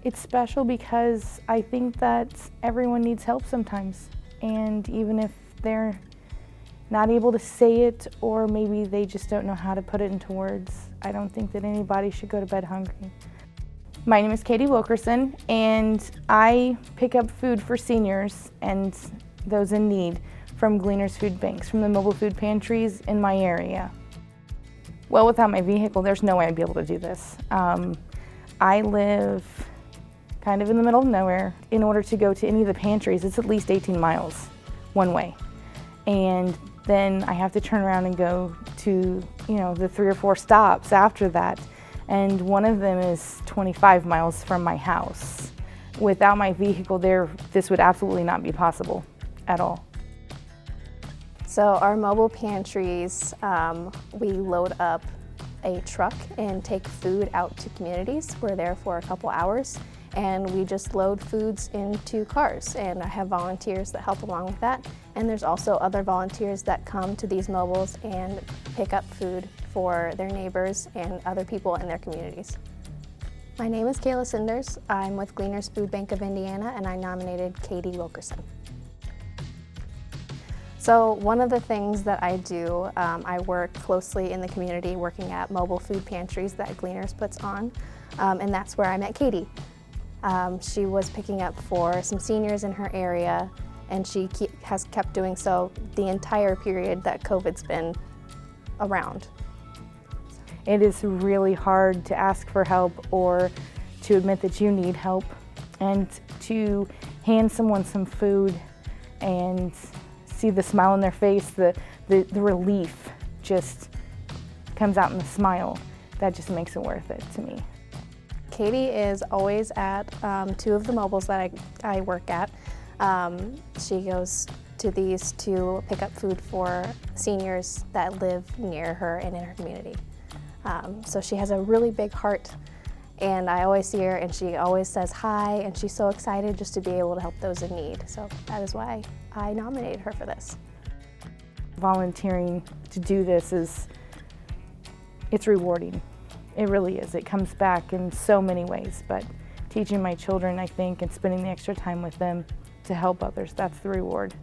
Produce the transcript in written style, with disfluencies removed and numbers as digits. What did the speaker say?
It's special because I think that everyone needs help sometimes, and even if they're not able to say it, or maybe they just don't know how to put it into words, I don't think that anybody should go to bed hungry. My name is Katy Wilkerson, and I pick up food for seniors and those in need from Gleaners Food Banks, from the mobile food pantries in my area. Well, without my vehicle, there's no way I'd be able to do this. I live kind of in the middle of nowhere. In order to go to any of the pantries, it's at least 18 miles one way. And then I have to turn around and go to, the 3 or 4 stops after that. And one of them is 25 miles from my house. Without my vehicle this would absolutely not be possible at all. So our mobile pantries, we load up a truck and take food out to communities. We're there for a couple hours and we just load foods into cars, and I have volunteers that help along with that. And there's also other volunteers that come to these mobiles and pick up food for their neighbors and other people in their communities. My name is Kayla Cinders. I'm with Gleaners Food Bank of Indiana, and I nominated Katy Wilkerson. So one of the things that I do, I work closely in the community working at mobile food pantries that Gleaners puts on, and that's where I met Katy. She was picking up for some seniors in her area, and she has kept doing so the entire period that COVID's been around. It is really hard to ask for help or to admit that you need help, and to hand someone some food and see the smile on their face, the relief just comes out in the smile. That just makes it worth it to me. Katy is always at 2 of the mobiles that I work at. She goes to these to pick up food for seniors that live near her and in her community. So she has a really big heart, and I always see her and she always says hi, and she's so excited just to be able to help those in need. So that is why I nominated her for this. Volunteering to do this it's rewarding. It really is. It comes back in so many ways, but teaching my children, I think, and spending the extra time with them to help others, that's the reward.